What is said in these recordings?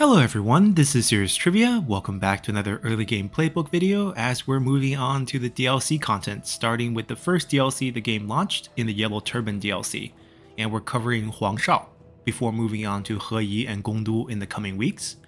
Hello everyone, this is Serious Trivia. Welcome back to another early game playbook video as we're moving on to the DLC content, starting with the first DLC the game launched in the Yellow Turbine DLC, and we're covering Huang Shao before moving on to He Yi and Gongdu in the coming weeks.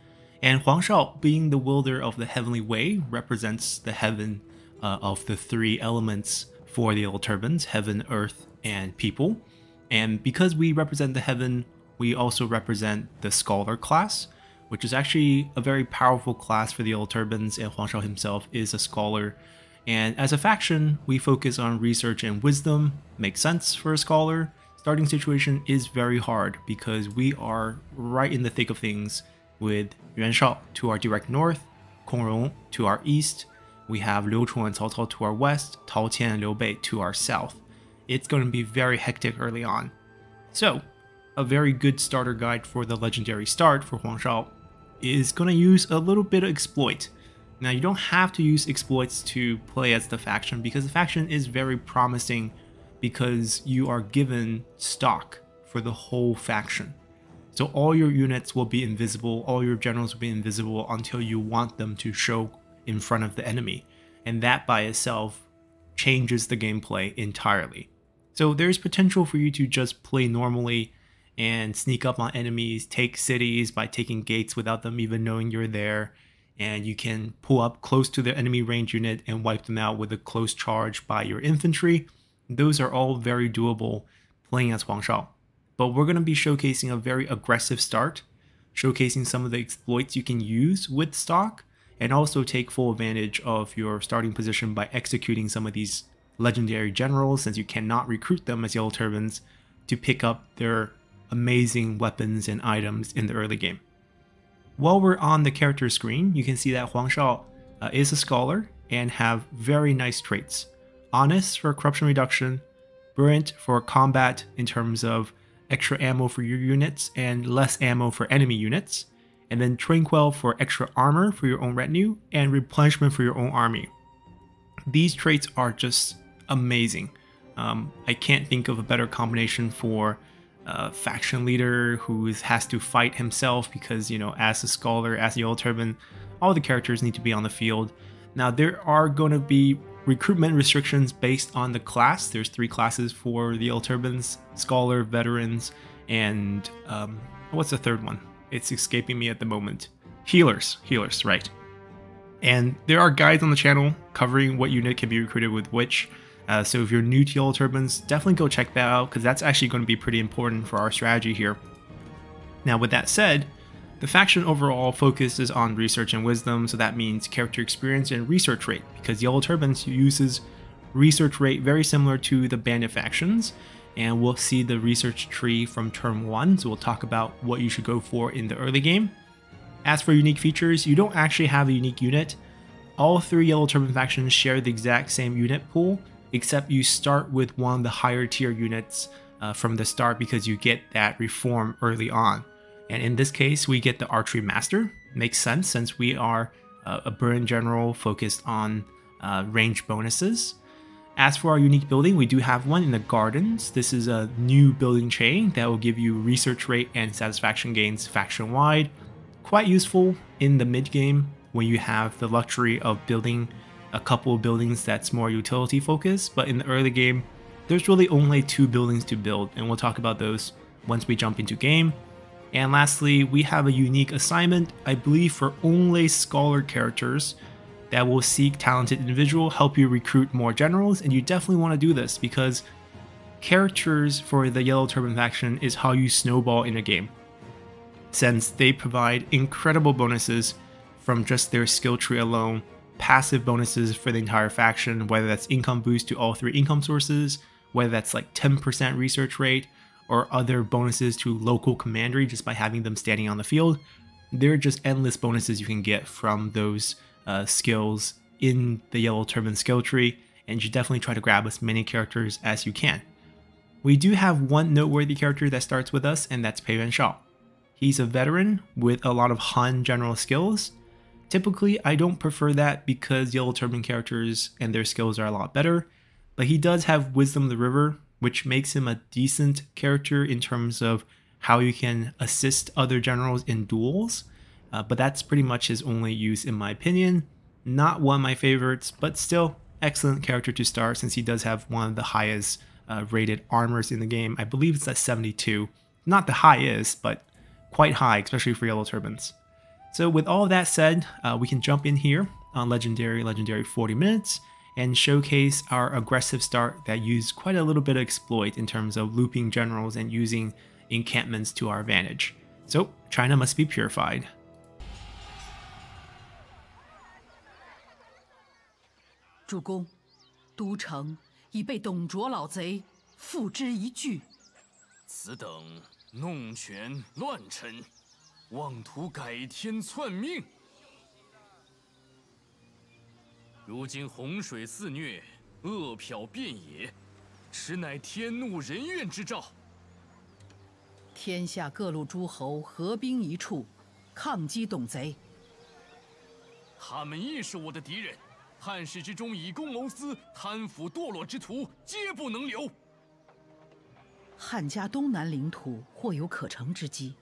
And Huang Shao, being the wielder of the Heavenly Way, represents the heaven of the three elements for the Yellow Turbines, heaven, earth, and people. And because we represent the heaven, we also represent the Scholar class, which is actually a very powerful class for the Yellow Turbines, and Huang Shao himself is a scholar. And as a faction, we focus on research and wisdom. Makes sense for a scholar. Starting situation is very hard because we are right in the thick of things with Yuan Shao to our direct north, Kong Rong to our east, we have Liu Chong and Cao Cao to our west, Tao Qian and Liu Bei to our south. It's going to be very hectic early on. So, a very good starter guide for the legendary start for Huang Shao is going to use a little bit of exploit. Now you don't have to use exploits to play as the faction because the faction is very promising because you are given stock for the whole faction. So all your units will be invisible, all your generals will be invisible until you want them to show in front of the enemy. And that by itself changes the gameplay entirely. So there's potential for you to just play normally and sneak up on enemies, take cities by taking gates without them even knowing you're there, and you can pull up close to the enemy range unit and wipe them out with a close charge by your infantry. Those are all very doable playing as Huang Shao. But we're going to be showcasing a very aggressive start, showcasing some of the exploits you can use with stock, and also take full advantage of your starting position by executing some of these legendary generals, since you cannot recruit them as Yellow Turbines, to pick up their amazing weapons and items in the early game. While we're on the character screen, you can see that Huang Shao is a scholar and have very nice traits. Honest for corruption reduction, brilliant for combat in terms of extra ammo for your units and less ammo for enemy units, and then tranquil for extra armor for your own retinue and replenishment for your own army. These traits are just amazing. I can't think of a better combination for faction leader who has to fight himself because, you know, as a scholar, as a Yellow Turbine, all the characters need to be on the field. Now, there are going to be recruitment restrictions based on the class. There's 3 classes for the Yellow Turbines: Scholar, Veterans, and what's the third one? It's escaping me at the moment. Healers, right. And there are guides on the channel covering what unit can be recruited with which. So if you're new to Yellow Turbines, definitely go check that out because that's actually going to be pretty important for our strategy here. Now with that said, the faction overall focuses on research and wisdom, so that means character experience and research rate, because Yellow Turbines uses research rate very similar to the bandit factions, and we'll see the research tree from turn 1, so we'll talk about what you should go for in the early game. As for unique features, you don't actually have a unique unit. All 3 Yellow Turbine factions share the exact same unit pool, except you start with one of the higher tier units from the start because you get that reform early on. And in this case, we get the Archery Master. Makes sense since we are a Burn General focused on range bonuses. As for our unique building, we do have one in the Gardens. This is a new building chain that will give you research rate and satisfaction gains faction-wide. Quite useful in the mid-game when you have the luxury of building a couple of buildings that's more utility focused, but in the early game, there's really only 2 buildings to build, and we'll talk about those once we jump into game. And lastly, we have a unique assignment, I believe for only Scholar characters, that will seek talented individual, help you recruit more generals, and you definitely want to do this because characters for the Yellow Turbine faction is how you snowball in a game, since they provide incredible bonuses from just their skill tree alone, passive bonuses for the entire faction, whether that's income boost to all 3 income sources, whether that's like 10% research rate, or other bonuses to local commandery just by having them standing on the field. There are just endless bonuses you can get from those skills in the Yellow Turbine skill tree, and you should definitely try to grab as many characters as you can. We do have one noteworthy character that starts with us, and that's Peasant Strategy. He's a veteran with a lot of Han general skills. Typically, I don't prefer that because Yellow Turbine characters and their skills are a lot better, but he does have Wisdom of the River, which makes him a decent character in terms of how you can assist other generals in duels. but that's pretty much his only use in my opinion. Not one of my favorites, but still excellent character to start since he does have one of the highest rated armors in the game. I believe it's at 72. Not the highest, but quite high, especially for yellow turbans. So with all of that said, we can jump in here on Legendary 40 minutes, and showcase our aggressive start that used quite a little bit of exploit in terms of looping generals and using encampments to our advantage. So China must be purified. 主公，都城已被董卓老贼付之一炬。此等弄权乱臣，妄图改天篡命。如今洪水肆虐，恶殍遍野，实乃天怒人怨之兆。天下各路诸侯合兵一处，抗击董贼。他们亦是我的敌人。 汉室之中以公谋私、贪腐堕落之徒，皆不能留。汉家东南领土或有可乘之机，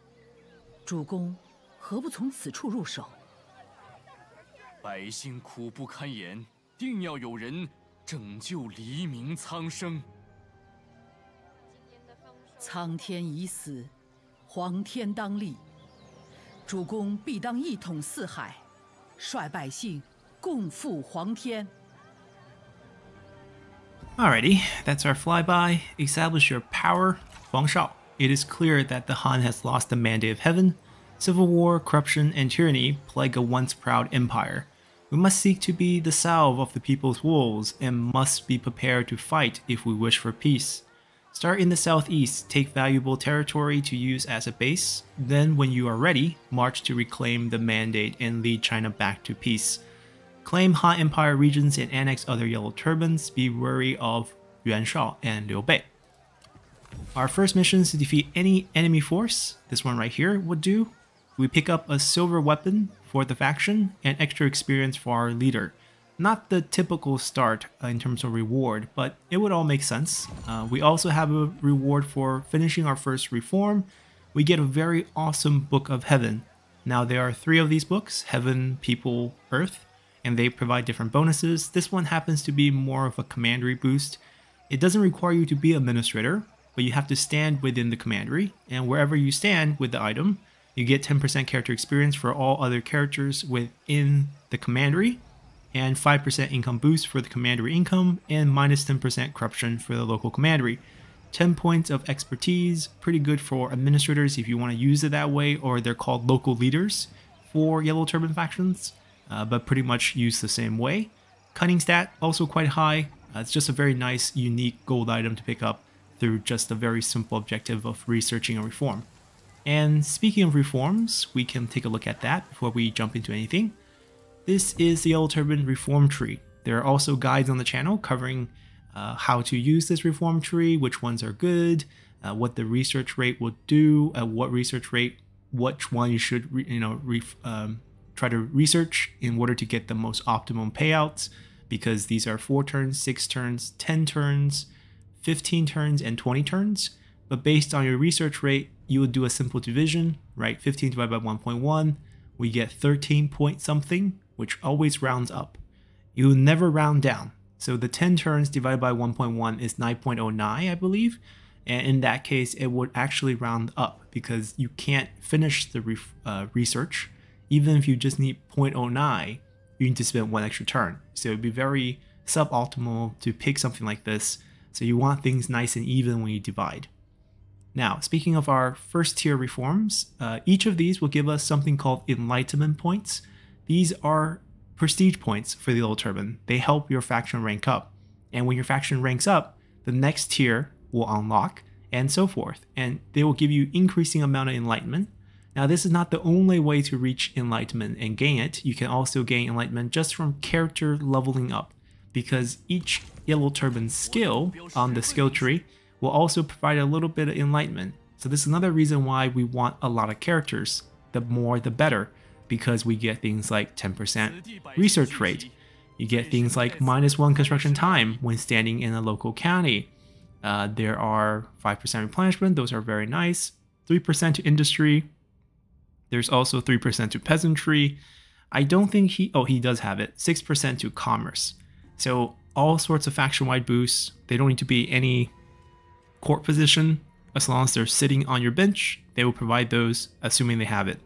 主公何不从此处入手？百姓苦不堪言，定要有人拯救黎民苍生。苍天已死，黄天当立。主公必当一统四海，率百姓。 共赴黄天。 Alrighty, that's our flyby. Establish your power, Huang Shao. It is clear that the Han has lost the mandate of heaven. Civil war, corruption, and tyranny plague a once proud empire. We must seek to be the salve of the people's wolves and must be prepared to fight if we wish for peace. Start in the southeast, take valuable territory to use as a base. Then, when you are ready, march to reclaim the mandate and lead China back to peace. Claim Han Empire regions and annex other yellow turbans. Be wary of Huang Shao and Liu Bei. Our first mission is to defeat any enemy force. This one right here would do. We pick up a silver weapon for the faction and extra experience for our leader. Not the typical start in terms of reward, but it would all make sense. We also have a reward for finishing our first reform. We get a very awesome Book of Heaven. Now there are 3 of these books, Heaven, People, Earth, and they provide different bonuses. This one happens to be more of a commandery boost. It doesn't require you to be administrator, but you have to stand within the commandery, and wherever you stand with the item, you get 10% character experience for all other characters within the commandery, and 5% income boost for the commandery income, and minus 10% corruption for the local commandery. 10 points of expertise, pretty good for administrators if you want to use it that way, or they're called local leaders for yellow turban factions. But pretty much used the same way. Cunning stat, also quite high. It's just a very nice, unique gold item to pick up through just a very simple objective of researching a reform. And speaking of reforms, we can take a look at that before we jump into anything. This is the Yellow Turban reform tree. There are also guides on the channel covering how to use this reform tree, which ones are good, what the research rate will do, at what research rate, which one you should try to research in order to get the most optimum payouts, because these are 4 turns, 6 turns, 10 turns, 15 turns, and 20 turns. But based on your research rate, you would do a simple division, right? 15 divided by 1.1, we get 13 point something, which always rounds up. You will never round down. So the 10 turns divided by 1.1 is 9.09, I believe. And in that case, it would actually round up because you can't finish the research. Even if you just need 0.09, you need to spend 1 extra turn. So it'd be very suboptimal to pick something like this. So you want things nice and even when you divide. Now, speaking of our first tier reforms, each of these will give us something called enlightenment points. These are prestige points for the Yellow Turban. They help your faction rank up. And when your faction ranks up, the next tier will unlock and so forth. And they will give you increasing amount of enlightenment. Now, this is not the only way to reach enlightenment and gain it. You can also gain enlightenment just from character leveling up, because each Yellow Turban skill on the skill tree will also provide a little bit of enlightenment. So this is another reason why we want a lot of characters. The more, the better, because we get things like 10% research rate. You get things like -1 construction time when standing in a local county. There are 5% replenishment. Those are very nice. 3% to industry. There's also 3% to peasantry. I don't think he does have it. 6% to commerce. So all sorts of faction-wide boosts. They don't need to be any court position. As long as they're sitting on your bench, they will provide those, assuming they have it.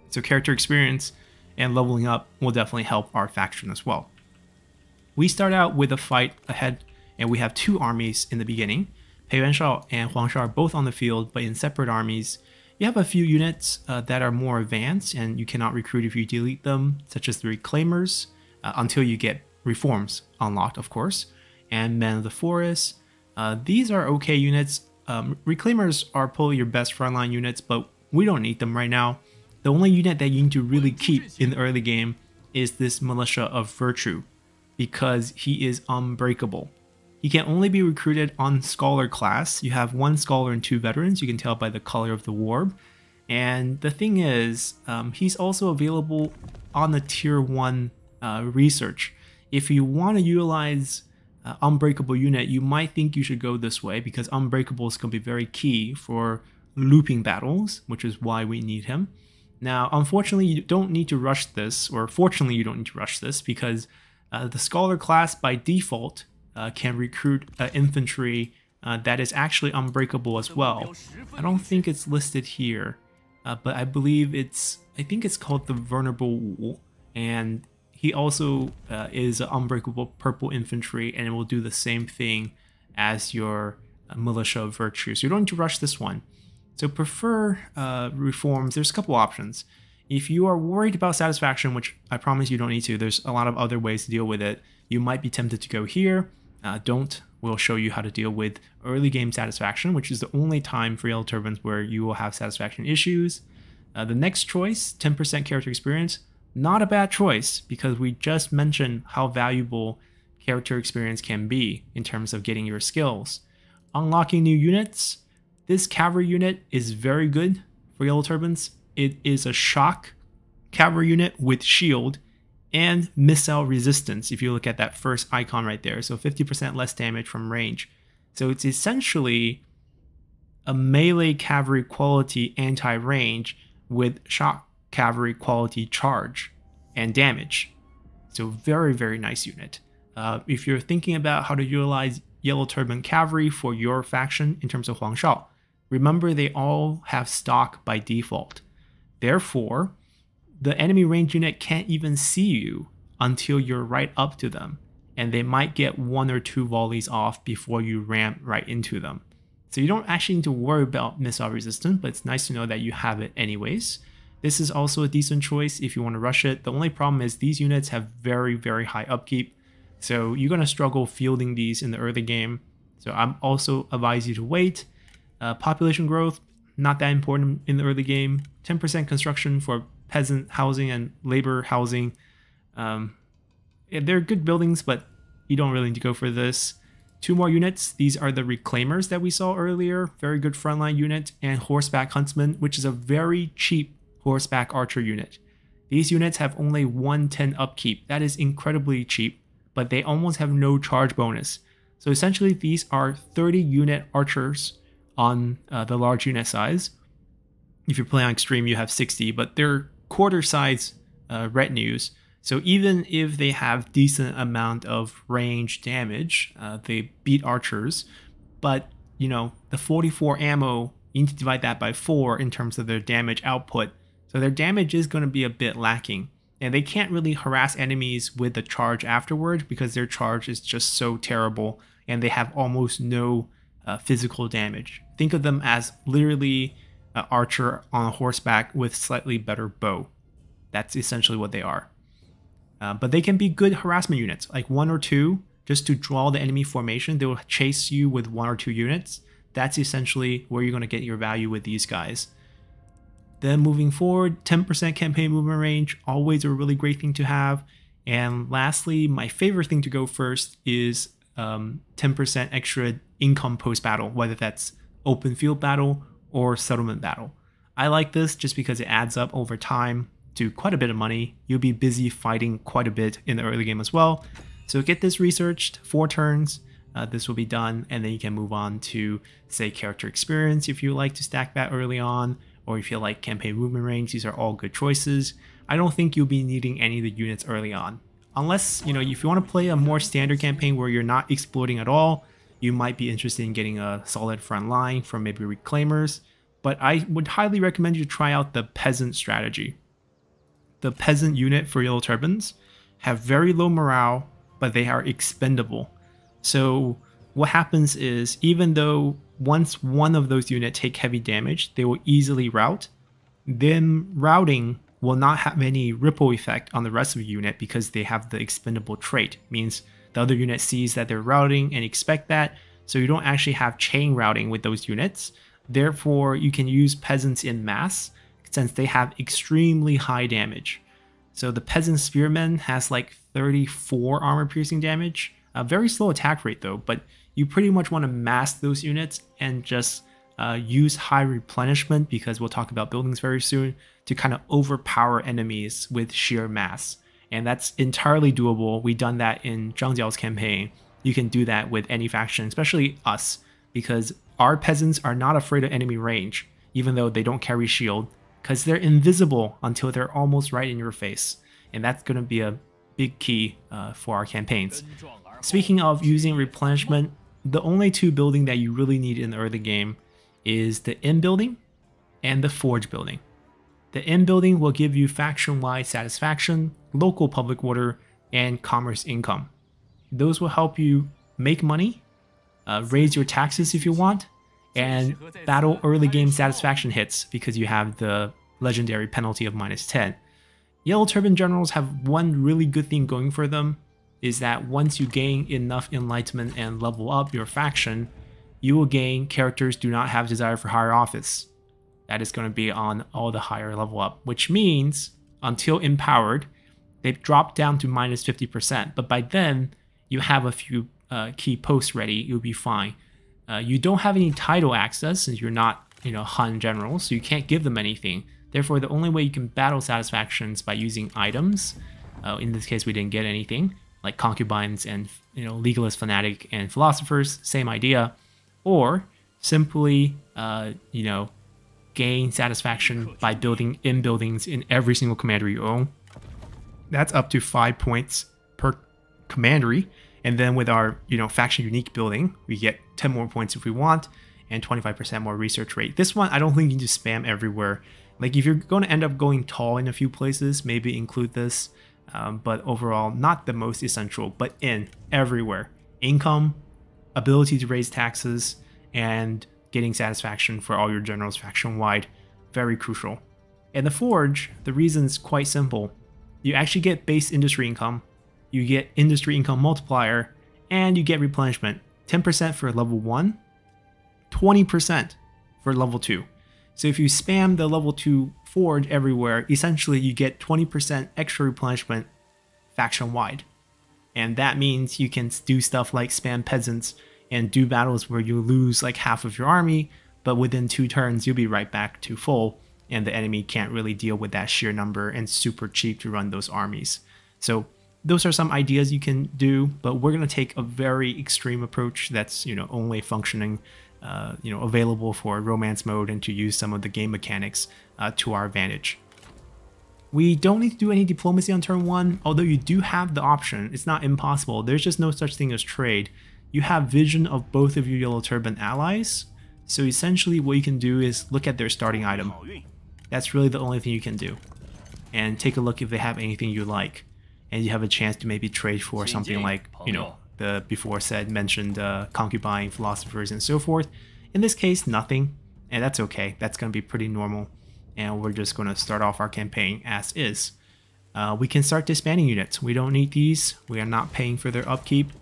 So character experience and leveling up will definitely help our faction as well. We start out with a fight ahead, and we have two armies in the beginning. Peasant Strategy and Huang Shao are both on the field, but in separate armies. You have a few units that are more advanced, and you cannot recruit if you delete them, such as the Reclaimers, until you get Reforms unlocked, of course, and Men of the Forest. These are okay units. Reclaimers are probably your best frontline units, but we don't need them right now. The only unit that you need to really keep in the early game is this Militia of Virtue, because he is unbreakable. He can only be recruited on Scholar class. You have 1 Scholar and 2 Veterans, you can tell by the color of the Warb. And the thing is, he's also available on the Tier 1 research. If you want to utilize Unbreakable unit, you might think you should go this way, because Unbreakable is going to be very key for looping battles, which is why we need him. Now, unfortunately, you don't need to rush this, or fortunately, you don't need to rush this, because the Scholar class by default can recruit infantry that is actually unbreakable as well. I don't think it's listed here, but I believe I think it's called the Vulnerable Wool, and he also is an unbreakable purple infantry, and it will do the same thing as your Militia of Virtue. So you don't need to rush this one. So prefer reforms. There's a couple options. If you are worried about satisfaction, which I promise you don't need to, there's a lot of other ways to deal with it. You might be tempted to go here. We'll show you how to deal with early game satisfaction, which is the only time for Yellow Turbans where you will have satisfaction issues. The next choice, 10% character experience. Not a bad choice, because we just mentioned how valuable character experience can be in terms of getting your skills. Unlocking new units. This cavalry unit is very good for Yellow Turbans. It is a shock cavalry unit with shield and missile resistance, if you look at that first icon right there. So 50% less damage from range. So it's essentially a melee cavalry quality anti-range with shock cavalry quality charge and damage. So very, very nice unit. If you're thinking about how to utilize Yellow Turban cavalry for your faction in terms of Huang Shao, remember they all have stock by default. Therefore, the enemy range unit can't even see you until you're right up to them, and they might get 1 or 2 volleys off before you ram right into them. So you don't actually need to worry about missile resistance, but it's nice to know that you have it anyways. This is also a decent choice if you want to rush it. The only problem is these units have very, very high upkeep, so you're going to struggle fielding these in the early game. So I'm also advise you to wait. Population growth, not that important in the early game. 10% construction for peasant housing and labor housing. They're good buildings, but you don't really need to go for this. 2 more units. These are the Reclaimers that we saw earlier. Very good frontline unit. And Horseback Huntsman, which is a very cheap horseback archer unit. These units have only 110 upkeep. That is incredibly cheap, but they almost have no charge bonus. So essentially these are 30 unit archers on the large unit size. If you're playing on extreme, you have 60, but they're quarter size retinues. So even if they have decent amount of range damage, they beat archers. But you know, the 44 ammo, you need to divide that by 4 in terms of their damage output. So their damage is going to be a bit lacking. And they can't really harass enemies with the charge afterward, because their charge is just so terrible, and they have almost no physical damage. Think of them as literally an archer on a horseback with slightly better bow. That's essentially what they are. But they can be good harassment units, like 1 or 2, just to draw the enemy formation. They will chase you with 1 or 2 units. That's essentially where you're going to get your value with these guys. Then moving forward, 10% campaign movement range, always a really great thing to have. And lastly, my favorite thing to go first is 10% extra income post-battle, whether that's open field battle or settlement battle. I like this just because it adds up over time to quite a bit of money. You'll be busy fighting quite a bit in the early game as well. So get this researched, 4 turns. This will be done, and then you can move on to, say, character experience if you like to stack that early on, or if you like campaign movement range, these are all good choices. I don't think you'll be needing any of the units early on. Unless, if you want to play a more standard campaign where you're not exploiting at all, you might be interested in getting a solid front line from maybe Reclaimers. But I would highly recommend you try out the Peasant Strategy. The Peasant unit for Yellow Turbans have very low morale, but they are expendable. So what happens is, even though once one of those units take heavy damage, they will easily rout. Them routing will not have any ripple effect on the rest of the unit because they have the expendable trait. Means the other unit sees that they're routing and expect that, so you don't actually have chain routing with those units. Therefore, you can use peasants in mass since they have extremely high damage. So the Peasant Spearman has like 34 armor piercing damage. A very slow attack rate though, but you pretty much want to mass those units and just use high replenishment, because we'll talk about buildings very soon, to kind of overpower enemies with sheer mass. And that's entirely doable. We've done that in Zhang Jiao's campaign. You can do that with any faction, especially us, because our peasants are not afraid of enemy range, even though they don't carry shield, because they're invisible until they're almost right in your face. And that's going to be a big key for our campaigns. Speaking of using replenishment, the only two buildings that you really need in the early game is the inn building and the forge building. The inn building will give you faction-wide satisfaction, local public order, and commerce income. Those will help you make money, raise your taxes if you want, and battle early game satisfaction hits because you have the legendary penalty of -10. Yellow Turban Generals have one really good thing going for them, is that once you gain enough enlightenment and level up your faction, you will gain characters do not have desire for higher office. That is going to be on all the higher level up, which means until empowered, they've dropped down to -50%, but by then you have a few key posts ready, you'll be fine. You don't have any title access since you're not, Han general, so you can't give them anything. Therefore, the only way you can battle satisfactions by using items. In this case, we didn't get anything, like concubines and legalist, fanatic, and philosophers. Same idea, or simply gain satisfaction by building in buildings in every single commander you own. That's up to 5 points per commandery. And then with our, faction unique building, we get 10 more points if we want, and 25% more research rate. This one, I don't think you can just spam everywhere. Like if you're going to end up going tall in a few places, maybe include this. But overall, not the most essential, but in everywhere. Income, ability to raise taxes, and getting satisfaction for all your generals faction-wide. Very crucial. And the Forge, the reason's quite simple. You actually get base industry income, you get industry income multiplier, and you get replenishment. 10% for level 1, 20% for level 2. So if you spam the level 2 Forge everywhere, essentially you get 20% extra replenishment faction-wide. And that means you can do stuff like spam peasants and do battles where you lose like half of your army, but within 2 turns you'll be right back to full, and the enemy can't really deal with that sheer number, and super cheap to run those armies. So those are some ideas you can do, but we're going to take a very extreme approach that's only functioning available for romance mode, and to use some of the game mechanics to our advantage. We don't need to do any diplomacy on turn 1, although you do have the option. It's not impossible. There's just no such thing as trade. You have vision of both of your Yellow Turban allies, so essentially what you can do is look at their starting item. That's really the only thing you can do, and take a look if they have anything you like, and you have a chance to maybe trade for something like, the before mentioned concubine, philosophers, and so forth. In this case, nothing, and that's okay. That's going to be pretty normal, and we're just going to start off our campaign as is. We can start disbanding units. We don't need these. We are not paying for their upkeep.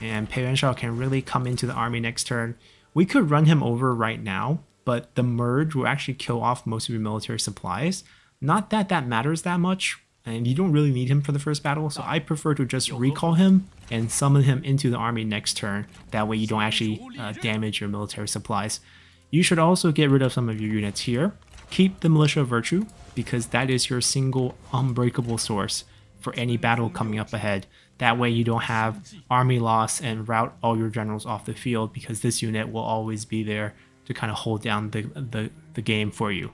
And Huang Shao can really come into the army next turn. We could run him over right now, but the merge will actually kill off most of your military supplies. Not that that matters that much, and you don't really need him for the first battle, so I prefer to just recall him and summon him into the army next turn. That way you don't actually damage your military supplies. You should also get rid of some of your units here. Keep the Militia of Virtue, because that is your single unbreakable source for any battle coming up ahead. That way you don't have army loss and rout all your generals off the field, because this unit will always be there to kind of hold down the game for you.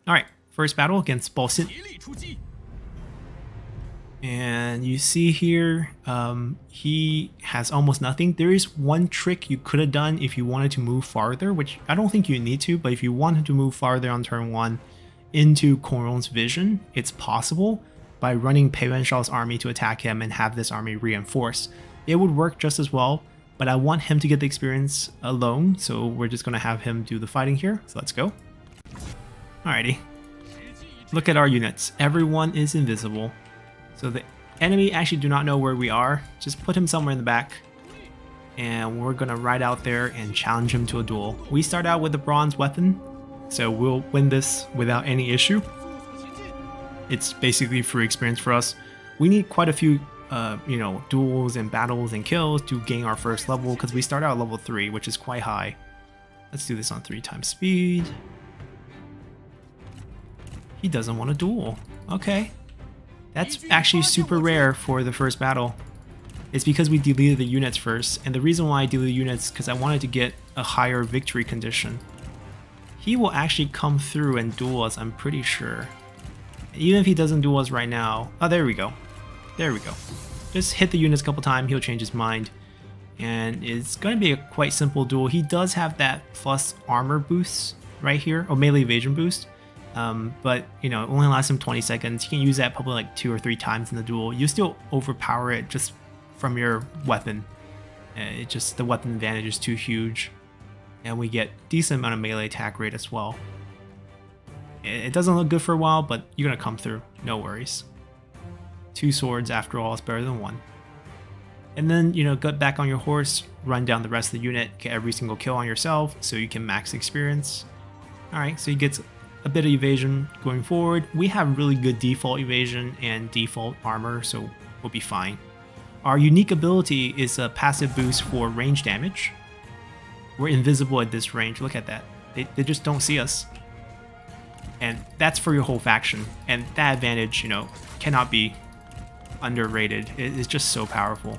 All right, first battle against Peasant. And you see here, he has almost nothing. There is one trick you could have done if you wanted to move farther, which I don't think you need to, but if you wanted to move farther on turn 1 into Corong's vision, it's possible by running Huang Shao's army to attack him and have this army reinforce. It would work just as well, but I want him to get the experience alone, so we're just going to have him do the fighting here. So let's go. Alrighty. Look at our units. Everyone is invisible. So the enemy actually do not know where we are. Just put him somewhere in the back. And we're going to ride out there and challenge him to a duel. We start out with the bronze weapon, so we'll win this without any issue. It's basically free experience for us. We need quite a few duels and battles and kills to gain our first level, because we start out at level 3, which is quite high. Let's do this on 3 times speed. He doesn't want a duel. Okay. That's actually super rare for the first battle. It's because we deleted the units first, and the reason why I deleted units is because I wanted to get a higher victory condition. He will actually come through and duel us, I'm pretty sure. Even if he doesn't duel us right now. Oh, there we go. There we go. Just hit the units a couple times, he'll change his mind. And it's going to be a quite simple duel. He does have that plus armor boost right here, or melee evasion boost. But, it only lasts him 20 seconds. You can use that probably like 2 or 3 times in the duel. You still overpower it just from your weapon. The weapon advantage is too huge. And we get decent amount of melee attack rate as well. It doesn't look good for a while, but you're going to come through. No worries. 2 swords, after all, is better than 1. And then, get back on your horse, run down the rest of the unit, get every single kill on yourself so you can max experience. Alright, so he gets a bit of evasion going forward. We have really good default evasion and default armor, so we'll be fine. Our unique ability is a passive boost for range damage. We're invisible at this range. Look at that. They just don't see us. And that's for your whole faction. And that advantage, cannot be underrated. It's just so powerful.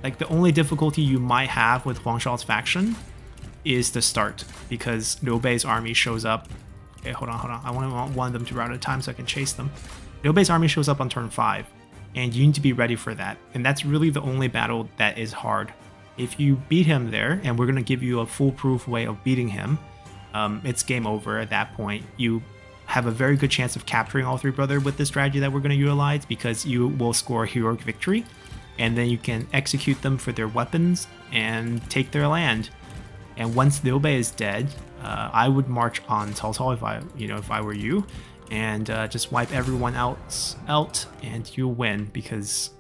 Like, the only difficulty you might have with Huang Shao's faction is the start, because Liu Bei's army shows up. Okay, hold on. I want one of them to route at a time so I can chase them. Liu Bei's army shows up on turn 5, and you need to be ready for that. And that's really the only battle that is hard. If you beat him there, and we're going to give you a foolproof way of beating him, it's game over at that point. You have a very good chance of capturing all 3 brothers with this strategy that we're going to utilize, because you will score a heroic victory, and then you can execute them for their weapons and take their land. And once Liu Bei is dead, I would march on Cao Cao if I were you, and just wipe everyone else out, and you'll win, because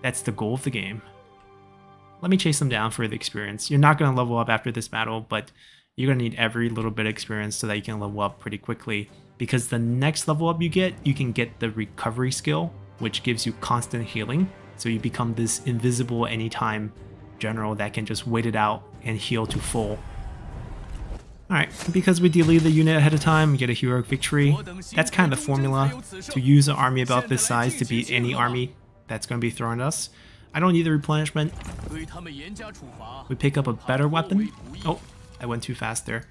that's the goal of the game. Let me chase them down for the experience. You're not going to level up after this battle, but you're going to need every little bit of experience so that you can level up pretty quickly, because the next level up you can get the recovery skill, which gives you constant healing. So you become this invisible anytime general that can just wait it out and heal to full. Alright, because we deleted the unit ahead of time, we get a heroic victory. That's kind of the formula to use an army about this size to beat any army that's going to be thrown at us. I don't need the replenishment. We pick up a better weapon. Oh, I went too fast there.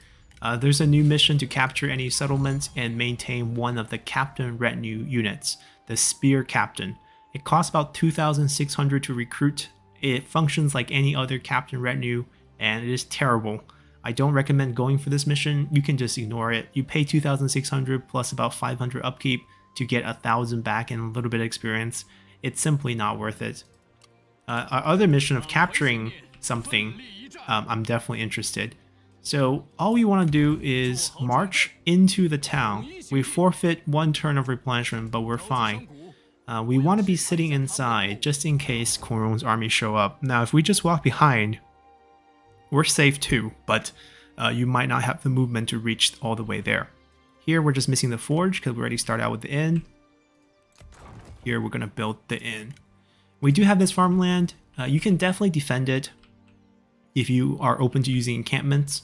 There's a new mission to capture any settlements and maintain one of the captain retinue units, the Spear Captain. It costs about 2,600 to recruit. It functions like any other captain retinue, and it is terrible. I don't recommend going for this mission. You can just ignore it. You pay 2,600 plus about 500 upkeep to get 1,000 back and a little bit of experience. It's simply not worth it. Our other mission of capturing something, I'm definitely interested. So all we want to do is march into the town. We forfeit 1 turn of replenishment, but we're fine. We want to be sitting inside just in case Corong's army show up. Now, if we just walk behind, we're safe too, but you might not have the movement to reach all the way there. Here, we're just missing the forge because we already started out with the inn. Here, we're going to build the inn. We do have this farmland. You can definitely defend it if you are open to using encampments,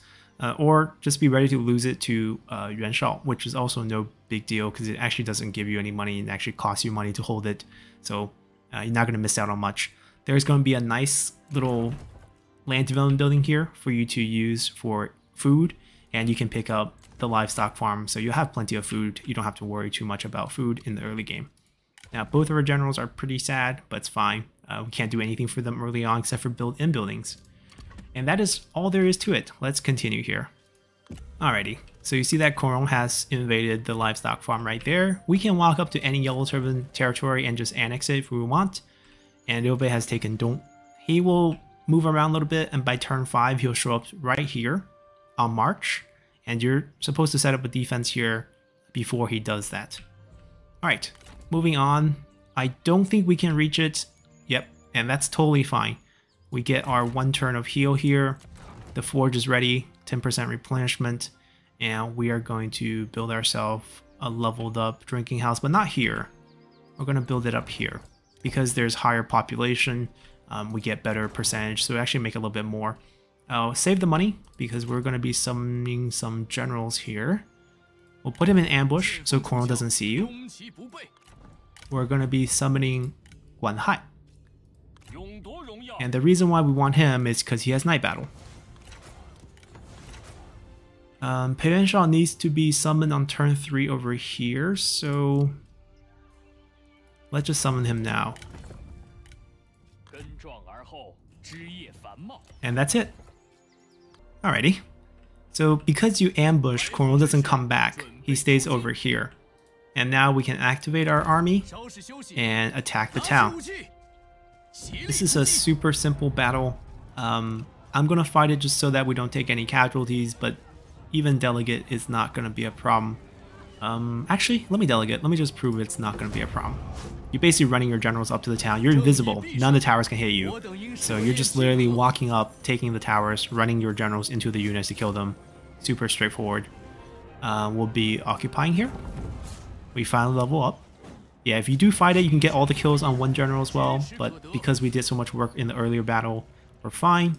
or just be ready to lose it to Yuan Shao, which is also no big deal because it actually doesn't give you any money and actually costs you money to hold it. So you're not going to miss out on much. There's going to be a nice little land development building here for you to use for food, and you can pick up the livestock farm, so you'll have plenty of food. You don't have to worry too much about food in the early game. Now, both of our generals are pretty sad, but it's fine. We can't do anything for them early on except for build in buildings. And that is all there is to it. Let's continue here. Alrighty, so you see that Coron has invaded the livestock farm right there. We can walk up to any Yellow Turban territory and just annex it if we want. And Liu Bei has taken Dong. He will move around a little bit, and by turn 5 he'll show up right here on march. And you're supposed to set up a defense here before he does that. Alright, moving on. I don't think we can reach it. Yep, and that's totally fine. We get our 1 turn of heal here. The forge is ready, 10% replenishment. And we are going to build ourselves a leveled up drinking house, but not here. We're going to build it up here. Because there's higher population, we get better percentage, so we actually make a little bit more. Save the money, because we're going to be summoning some generals here. We'll put him in ambush, so Coron doesn't see you. We're going to be summoning Guan Hai. And the reason why we want him is because he has Night Battle. Peasant Strategy needs to be summoned on turn 3 over here, so let's just summon him now. And that's it. Alrighty. So because you ambush, Coron doesn't come back. He stays over here. And now we can activate our army and attack the town. This is a super simple battle. I'm gonna fight it just so that we don't take any casualties, but even delegate is not gonna be a problem. Actually, let me delegate. Let me just prove it's not gonna be a problem. You're basically running your generals up to the town. You're invisible. None of the towers can hit you. So you're just literally walking up, taking the towers, running your generals into the units to kill them. Super straightforward. We'll be occupying here. We finally level up. Yeah, if you do fight it, you can get all the kills on 1 general as well, but because we did so much work in the earlier battle, we're fine.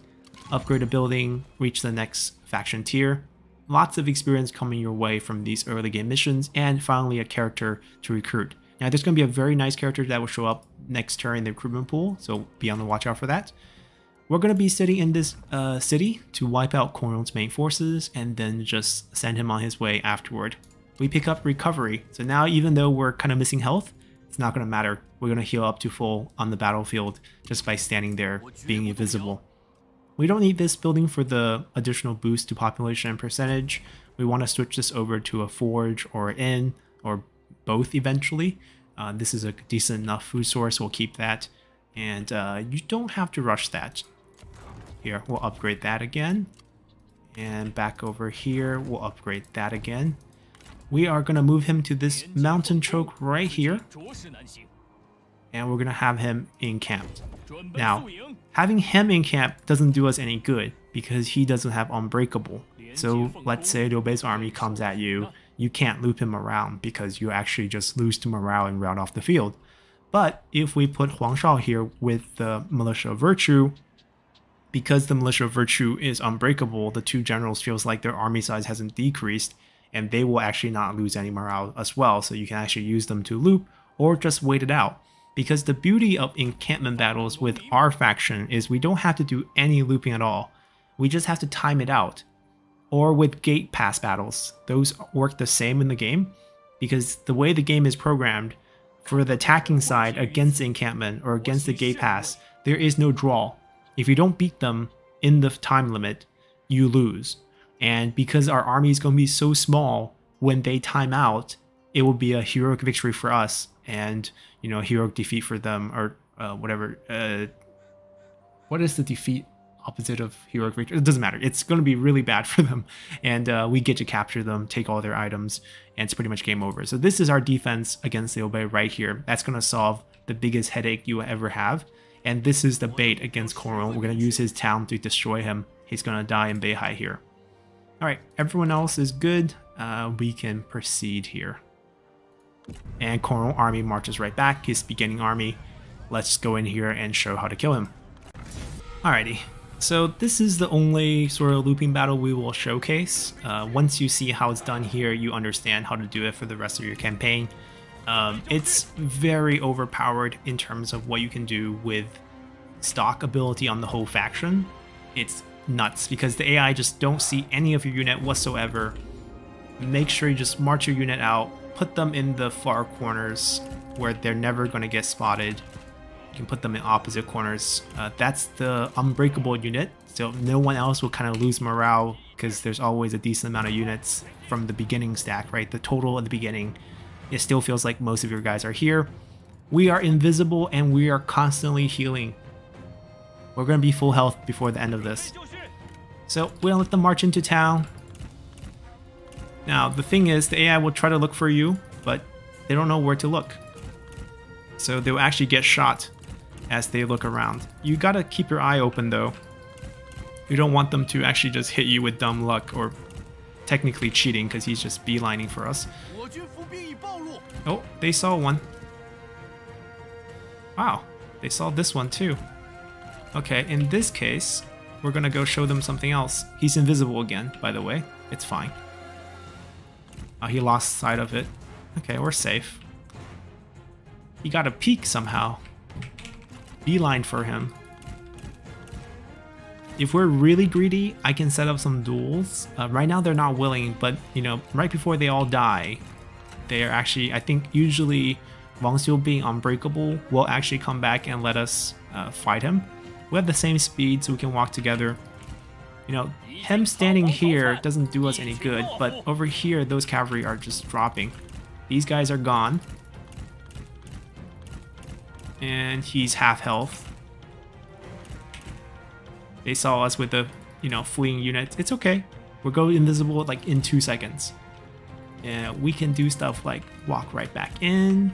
Upgrade a building, reach the next faction tier. Lots of experience coming your way from these early game missions, and finally a character to recruit. Now there's going to be a very nice character that will show up next turn in the recruitment pool, so be on the watch out for that. We're going to be sitting in this city to wipe out Coron's main forces, and then just send him on his way afterward. We pick up recovery, so now even though we're kind of missing health, it's not going to matter. We're going to heal up to full on the battlefield just by standing there, being invisible. We don't need this building for the additional boost to population and percentage. We want to switch this over to a forge or an inn, or both eventually. This is a decent enough food source, we'll keep that. And you don't have to rush that. Here, we'll upgrade that again. And back over here, we'll upgrade that again. We are going to move him to this mountain choke right here. And we're going to have him encamped. Now, having him encamped doesn't do us any good because he doesn't have Unbreakable. So let's say Liu Bei's army comes at you, you can't loop him around because you actually just lose to morale and rout off the field. But if we put Huang Shao here with the Militia of Virtue, because the Militia of Virtue is Unbreakable, the 2 generals feels like their army size hasn't decreased, and they will actually not lose any morale as well, so you can actually use them to loop or just wait it out. Because the beauty of encampment battles with our faction is we don't have to do any looping at all. We just have to time it out. Or with gate pass battles, those work the same in the game, because the way the game is programmed, for the attacking side against the encampment or against the gate pass, there is no draw. If you don't beat them in the time limit, you lose. And because our army is going to be so small, when they time out, it will be a heroic victory for us and, you know, heroic defeat for them, or whatever. What is the defeat opposite of heroic victory? It doesn't matter. It's going to be really bad for them. And we get to capture them, take all their items, and it's pretty much game over. So this is our defense against Liu Bei right here. That's going to solve the biggest headache you will ever have. And this is the bait against Coron. We're going to use his town to destroy him. He's going to die in Beihai here. Alright, everyone else is good. We can proceed here. And Coron army marches right back, his beginning army. Let's go in here and show how to kill him. Alrighty, so this is the only sort of looping battle we will showcase. Once you see how it's done here, you understand how to do it for the rest of your campaign. It's very overpowered in terms of what you can do with stock ability on the whole faction. it's nuts because the AI just don't see any of your unit whatsoever. Make sure you just march your unit out, put them in the far corners where they're never going to get spotted. You can put them in opposite corners. That's the unbreakable unit, so no one else will kind of lose morale because there's always a decent amount of units from the beginning stack, right? The total at the beginning, it still feels like most of your guys are here. We are invisible and we are constantly healing. We're going to be full health before the end of this. So we don't let them march into town. Now the thing is, the AI will try to look for you, but they don't know where to look. So they'll actually get shot as they look around. You gotta keep your eye open though. You don't want them to actually just hit you with dumb luck, or technically cheating because he's just beelining for us. Oh, they saw one. Wow, they saw this one too. Okay, in this case, we're gonna go show them something else. He's invisible again, by the way. It's fine. He lost sight of it. Okay, we're safe. He got a peek somehow. Beeline for him. If we're really greedy, I can set up some duels. Right now they're not willing, but you know, right before they all die, they are actually, I think usually Huang Shao being unbreakable will actually come back and let us fight him. We have the same speed, so we can walk together. You know, him standing here doesn't do us any good, but over here, those cavalry are just dropping. These guys are gone. And he's half health. They saw us with the, you know, fleeing units. It's okay. We'll go invisible like in 2 seconds. And we can do stuff like walk right back in.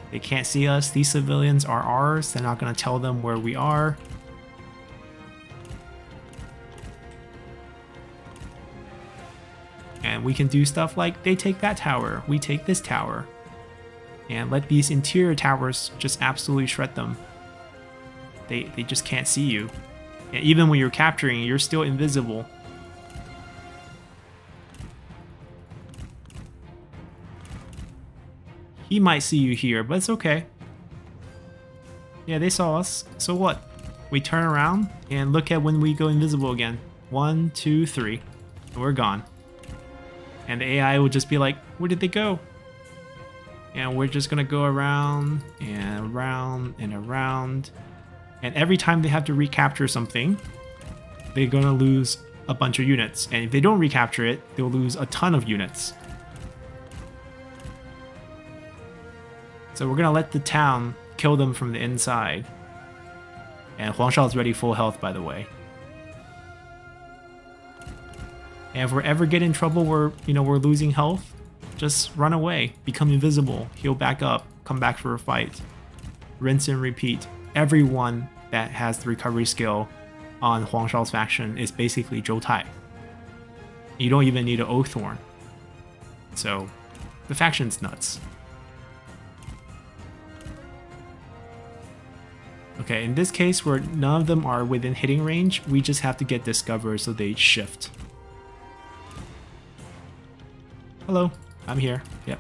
They can't see us. These civilians are ours. They're not going to tell them where we are. And we can do stuff like they take that tower, we take this tower. And let these interior towers just absolutely shred them. They just can't see you. And even when you're capturing, you're still invisible. He might see you here, but it's okay. Yeah, they saw us. So what? We turn around and look at when we go invisible again. 1, 2, 3. We're gone. And the AI will just be like, where did they go? And we're just gonna go around and around and around. And every time they have to recapture something, they're gonna lose a bunch of units. And if they don't recapture it, they'll lose a ton of units. So we're gonna let the town kill them from the inside. And Huang Shao is already full health, by the way. And if we're ever get in trouble where, you know, we're losing health, just run away, become invisible, heal back up, come back for a fight. Rinse and repeat. Everyone that has the recovery skill on Huang Shao's faction is basically Zhou Tai. You don't even need an Oathhorn. So, the faction's nuts. Okay, in this case where none of them are within hitting range, we just have to get discovered so they shift. Hello, I'm here. Yep.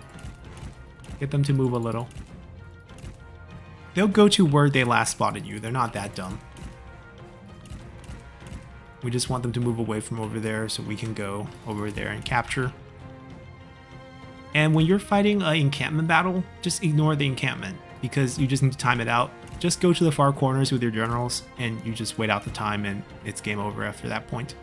Get them to move a little. They'll go to where they last spotted you. They're not that dumb. We just want them to move away from over there so we can go over there and capture. And when you're fighting an encampment battle, just ignore the encampment because you just need to time it out. Just go to the far corners with your generals and you just wait out the time and it's game over after that point.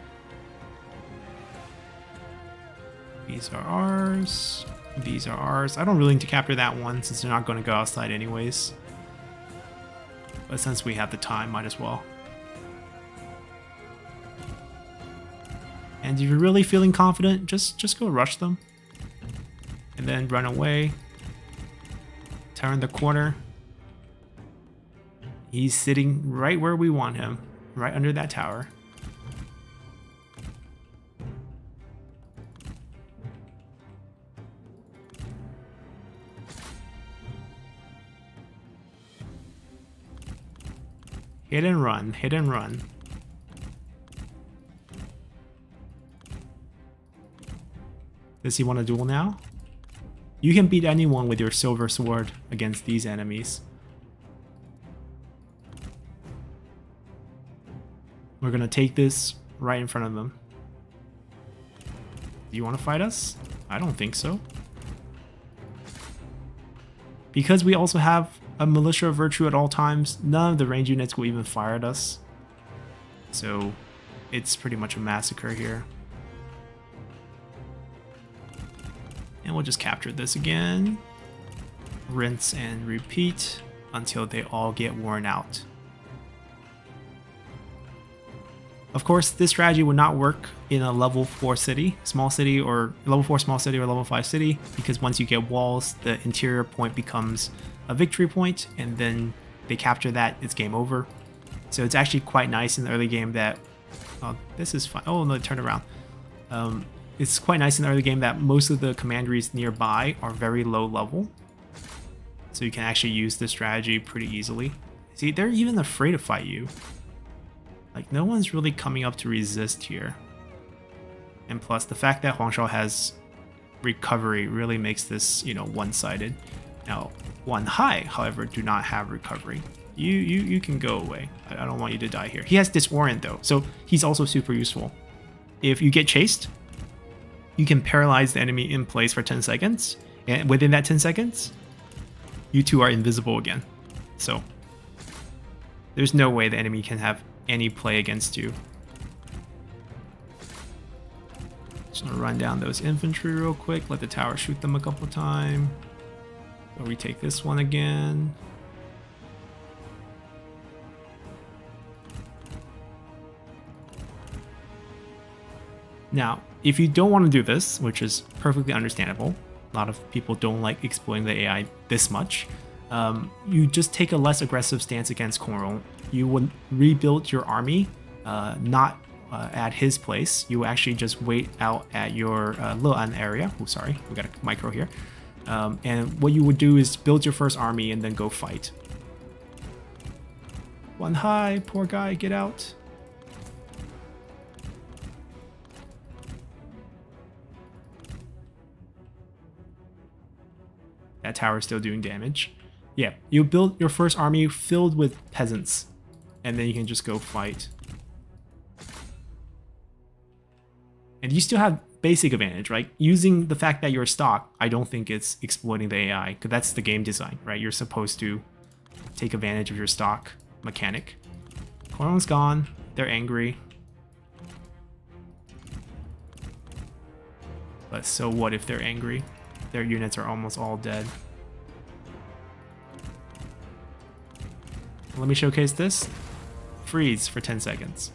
These are ours. These are ours. I don't really need to capture that one since they're not going to go outside anyways. But since we have the time, might as well. And if you're really feeling confident, just go rush them. And then run away. Turn the corner. He's sitting right where we want him. Right under that tower. Hit and run, hit and run. Does he want to duel now? You can beat anyone with your silver sword against these enemies. We're gonna take this right in front of them. Do you want to fight us? I don't think so. Because we also have a militia of virtue at all times, none of the range units will even fire at us. So it's pretty much a massacre here. And we'll just capture this again. Rinse and repeat until they all get worn out. Of course, this strategy would not work in a level 4 city, small city, or level 4 small city or level 5 city, because once you get walls, the interior point becomes a victory point, and then they capture that, it's game over. So it's actually quite nice in the early game that, oh, this is fine. Oh no, turn around. It's quite nice in the early game that most of the commanderies nearby are very low level. So you can actually use this strategy pretty easily. See, they're even afraid to fight you. Like, no one's really coming up to resist here. And plus, the fact that Huang Shao has recovery really makes this, you know, one-sided. Now, Wan Hai, however, do not have recovery. You can go away. I don't want you to die here. He has Disorient, though, so he's also super useful. If you get chased, you can paralyze the enemy in place for 10 seconds. And within that 10 seconds, you two are invisible again. So, there's no way the enemy can have any play against you. Just gonna run down those infantry real quick, let the tower shoot them a couple times. We'll retake this one again. Now, if you don't want to do this, which is perfectly understandable, a lot of people don't like exploiting the AI this much, you just take a less aggressive stance against Kong. You would rebuild your army, not at his place. You actually just wait out at your Le'an area. Oh, sorry, we got a micro here. And what you would do is build your first army and then go fight. Wan Hai, poor guy, get out. That tower is still doing damage. Yeah, you build your first army filled with peasants, and then you can just go fight. And you still have basic advantage, right? Using the fact that you're stock, I don't think it's exploiting the AI, because that's the game design, right? You're supposed to take advantage of your stock mechanic. Cornwall's gone. They're angry. But so what if they're angry? Their units are almost all dead. Let me showcase this. Freeze for 10 seconds.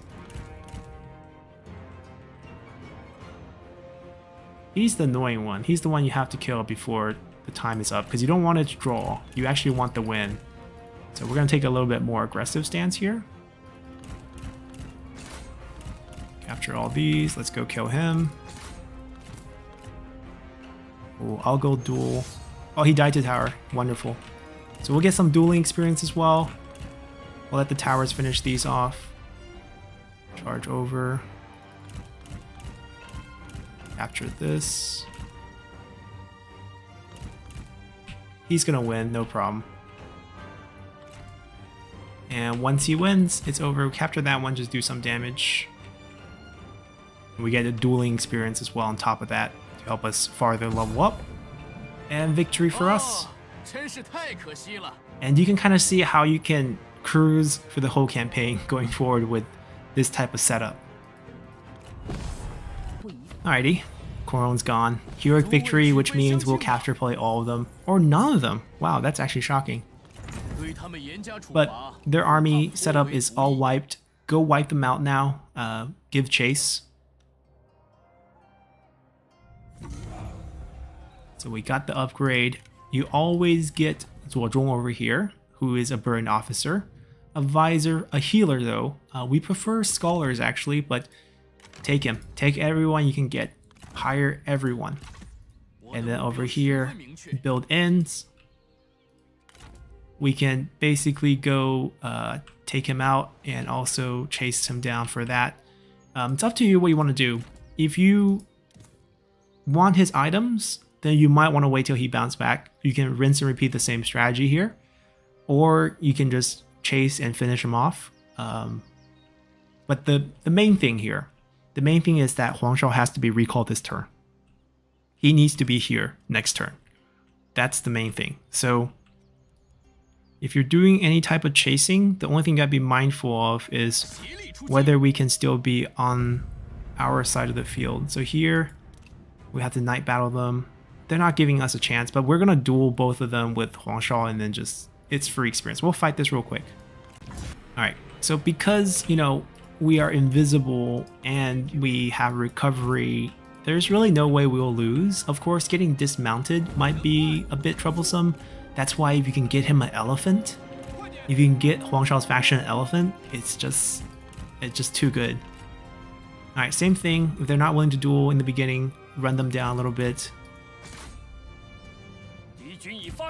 He's the annoying one. He's the one you have to kill before the time is up, because you don't want it to draw. You actually want the win. So we're going to take a little bit more aggressive stance here. Capture all these. Let's go kill him. Oh, I'll go duel. Oh, he died to tower. Wonderful. So we'll get some dueling experience as well. We'll let the towers finish these off. Charge over. Capture this. He's gonna win, no problem. And once he wins, it's over. Capture that one, just do some damage. And we get a dueling experience as well on top of that to help us farther level up. And victory for us. And you can kind of see how you can cruise for the whole campaign going forward with this type of setup. Alrighty, Coron's gone. Heroic victory, which means we'll capture probably all of them, or none of them. Wow, that's actually shocking. But their army setup is all wiped. Go wipe them out now. Give chase. So we got the upgrade. You always get Zuozhong over here, who is a burn officer. A visor, a healer though. We prefer scholars actually, but take him. Take everyone you can get. Hire everyone. And then over here, build ends. We can basically go take him out and also chase him down for that. It's up to you what you want to do. If you want his items, then you might want to wait till he bounces back. You can rinse and repeat the same strategy here. Or you can just chase and finish him off. But the main thing here, the main thing is that Huang Shao has to be recalled this turn. He needs to be here next turn. That's the main thing. So if you're doing any type of chasing, the only thing you gotta be mindful of is whether we can still be on our side of the field. So here, we have to night battle them. They're not giving us a chance, but we're gonna duel both of them with Huang Shao and then just, it's free experience. We'll fight this real quick. Alright, so because, you know, we are invisible and we have recovery, there's really no way we'll lose. Of course, getting dismounted might be a bit troublesome. That's why if you can get him an elephant, if you can get Huang Shao's faction an elephant, it's just too good. Alright, same thing. If they're not willing to duel in the beginning, run them down a little bit.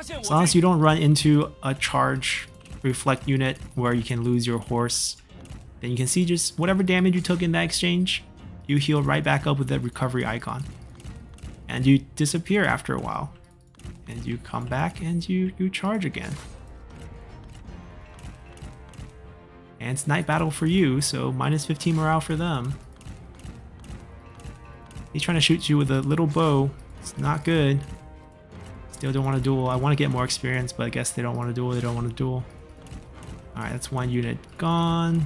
As long as you don't run into a charge reflect unit where you can lose your horse, then you can see just whatever damage you took in that exchange, you heal right back up with the recovery icon. And you disappear after a while. And you come back and you charge again. And it's night battle for you, so minus 15 morale for them. He's trying to shoot you with a little bow. It's not good. Still don't want to duel. I want to get more experience, but I guess they don't want to duel. They don't want to duel. Alright, that's one unit gone.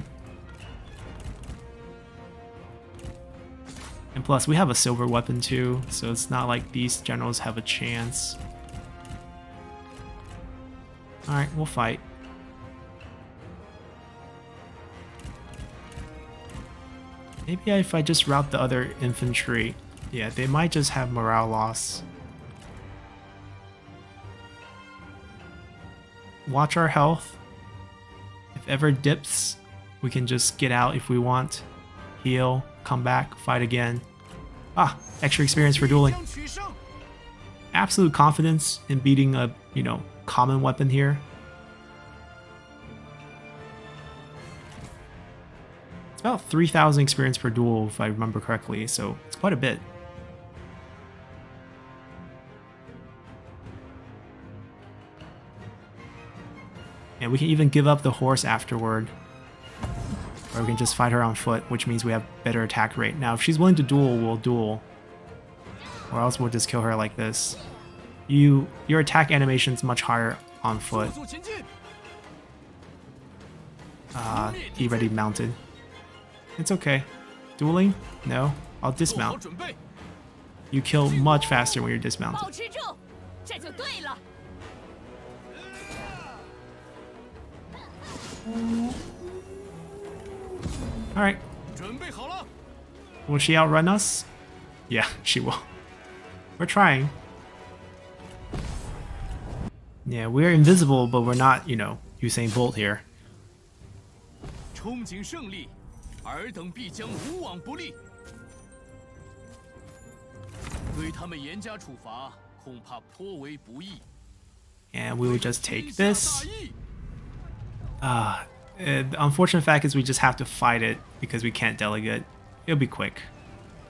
And plus, we have a silver weapon too, so it's not like these generals have a chance. Alright, we'll fight. Maybe if I just route the other infantry, yeah, they might just have morale loss. Watch our health. If ever dips, we can just get out if we want. Heal, come back, fight again. Ah, extra experience for dueling. Absolute confidence in beating a, you know, common weapon here. It's about 3,000 experience per duel if I remember correctly, so it's quite a bit. And we can even give up the horse afterward. Or we can just fight her on foot, which means we have better attack rate. Now, if she's willing to duel, we'll duel. Or else we'll just kill her like this. Your attack animation's much higher on foot. He already mounted. It's okay. Dueling? No. I'll dismount. You kill much faster when you're dismounted. Alright. Will she outrun us? Yeah, she will. We're trying. Yeah, we're invisible, but we're not, you know, Usain Bolt here. And we will just take this. The unfortunate fact is we just have to fight it because we can't delegate. It'll be quick.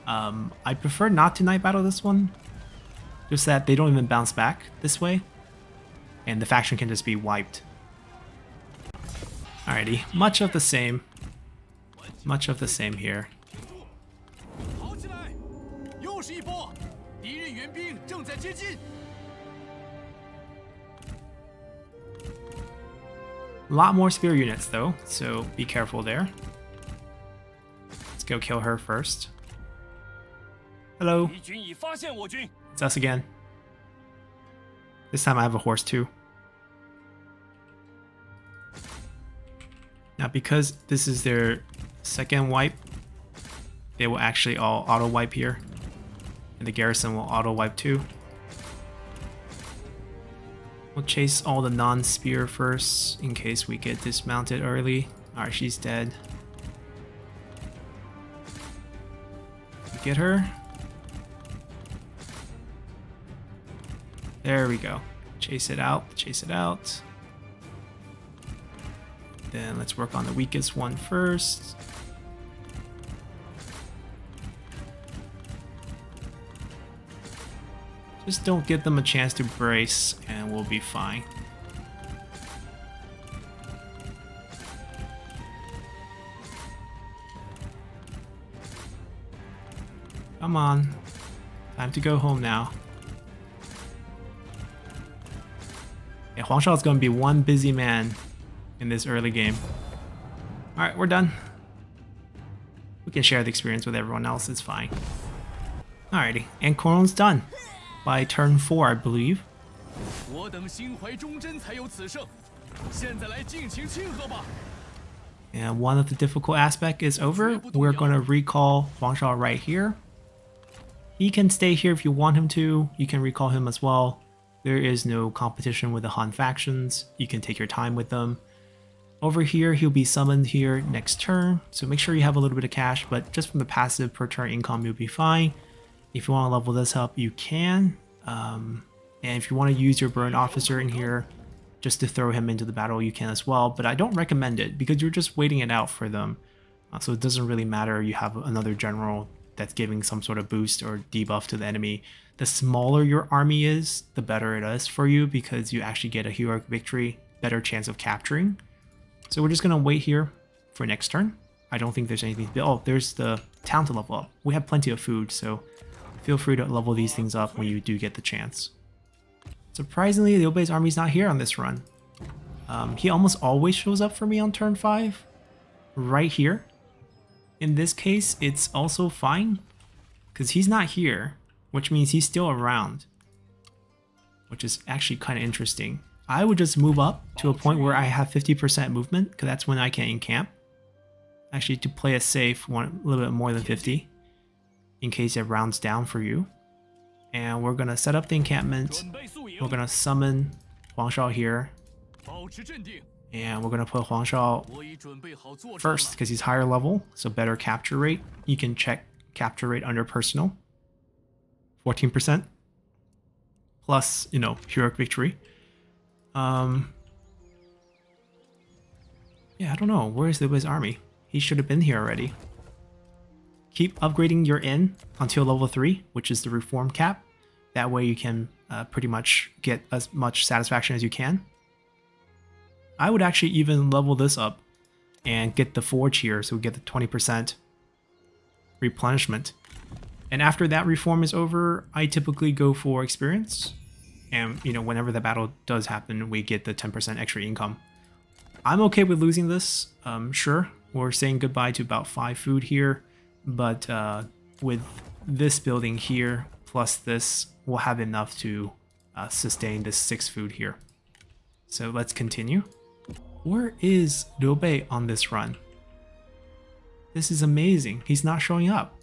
I prefer not to night battle this one. Just that they don't even bounce back this way. And the faction can just be wiped. Alrighty, much of the same. Much of the same here. A lot more spear units though, so be careful there. Let's go kill her first. Hello. It's us again. This time I have a horse too. Now because this is their second wipe, they will actually all auto wipe here. And the garrison will auto wipe too. We'll chase all the non-spear first in case we get dismounted early. Alright, she's dead. Get her. There we go. Chase it out, chase it out. Then let's work on the weakest one first. Just don't give them a chance to brace and we'll be fine. Come on. Time to go home now. Yeah, Huang Shao is going to be one busy man in this early game. Alright, we're done. We can share the experience with everyone else, it's fine. Alrighty, and Koron's done. By turn 4, I believe. And one of the difficult aspects is over. We're going to recall Huang Shao right here. He can stay here if you want him to. You can recall him as well. There is no competition with the Han factions. You can take your time with them. Over here, he'll be summoned here next turn. So make sure you have a little bit of cash, but just from the passive per turn income, you'll be fine. If you want to level this up, you can. And if you want to use your burn officer in here just to throw him into the battle, you can as well. But I don't recommend it because you're just waiting it out for them. So it doesn't really matter. You have another general that's giving some sort of boost or debuff to the enemy. The smaller your army is, the better it is for you because you actually get a heroic victory, better chance of capturing. So we're just going to wait here for next turn. I don't think there's anything to build. Oh, there's the town to level up. We have plenty of food, so feel free to level these things up when you do get the chance. Surprisingly, Liu Bei's army's not here on this run. He almost always shows up for me on turn 5. Right here. In this case, it's also fine. Because he's not here, which means he's still around. Which is actually kind of interesting. I would just move up to a point where I have 50% movement, because that's when I can encamp. Actually, to play it safe, want a little bit more than 50. In case it rounds down for you. And we're going to set up the encampment. We're going to summon Huang Shao here. And we're going to put Huang Shao first because he's higher level, so better capture rate. You can check capture rate under personal. 14%. Plus, you know, heroic victory. Yeah, I don't know. Where's Liu Bei's army? He should have been here already. Keep upgrading your inn until level 3, which is the reform cap. That way you can pretty much get as much satisfaction as you can. I would actually even level this up and get the forge here so we get the 20% replenishment. And after that reform is over, I typically go for experience. And, you know, whenever the battle does happen, we get the 10% extra income. I'm okay with losing this. Sure, we're saying goodbye to about 5 food here. But with this building here, plus this, we'll have enough to sustain this 6 food here. So let's continue. Where is Liu Bei on this run? This is amazing. He's not showing up.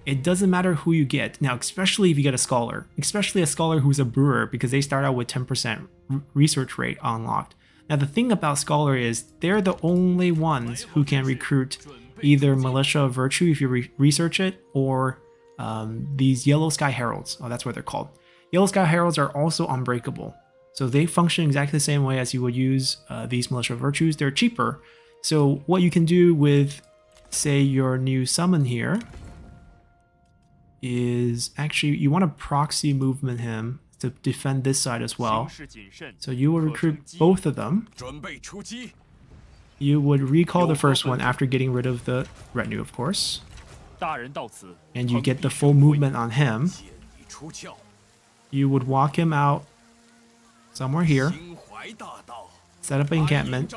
It doesn't matter who you get. Now, especially if you get a scholar. Especially a scholar who's a brewer, because they start out with 10% research rate unlocked. Now, the thing about scholar is they're the only ones who can recruit either Militia of Virtue if you research it, or these Yellow Sky Heralds. Oh, that's what they're called. Yellow Sky Heralds are also unbreakable. So they function exactly the same way as you would use these Militia of Virtues. They're cheaper. So what you can do with, say, your new summon here is actually you want to proxy movement him to defend this side as well. So you will recruit both of them. You would recall the first one after getting rid of the retinue, of course. And you get the full movement on him. You would walk him out somewhere here. Set up an encampment.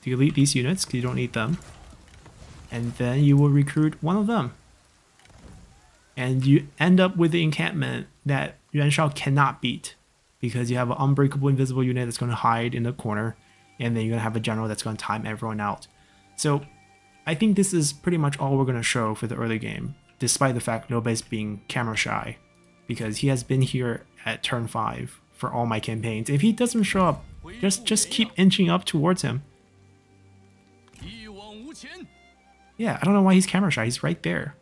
Delete these units because you don't need them. And then you will recruit one of them. And you end up with the encampment that Yuan Shao cannot beat. Because you have an unbreakable invisible unit that's going to hide in the corner. And then you're going to have a general that's going to time everyone out. So I think this is pretty much all we're going to show for the early game. Despite the fact Liu Bei's being camera shy. Because he has been here at turn 5 for all my campaigns. If he doesn't show up, just keep inching up towards him. Yeah, I don't know why he's camera shy. He's right there.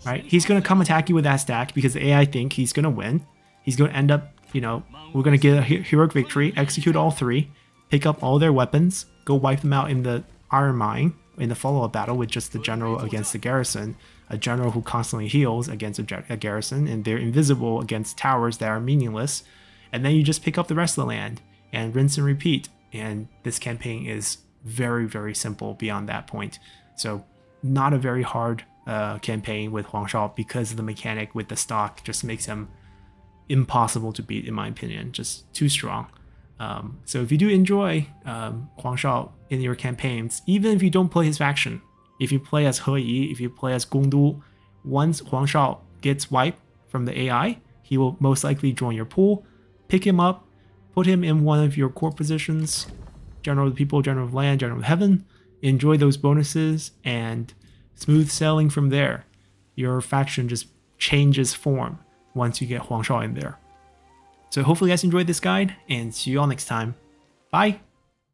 Right? He's going to come attack you with that stack because the AI think he's going to win. He's going to end up, you know, we're going to get a heroic victory, execute all 3, pick up all their weapons, go wipe them out in the Iron Mine, in the follow-up battle with just the general against the garrison. A general who constantly heals against a garrison, and they're invisible against towers that are meaningless. And then you just pick up the rest of the land and rinse and repeat. And this campaign is very, very simple beyond that point. So not a very hard campaign with Huang Shao because of the mechanic with the stock just makes him impossible to beat, in my opinion, just too strong. So if you do enjoy Huang Shao in your campaigns, even if you don't play his faction, if you play as He Yi, if you play as Gong Du, once Huang Shao gets wiped from the AI, he will most likely join your pool, pick him up, put him in one of your core positions, General of the People, General of Land, General of Heaven, enjoy those bonuses, and smooth sailing from there. Your faction just changes form once you get Huang Shao in there. So hopefully you guys enjoyed this guide, and see you all next time. Bye!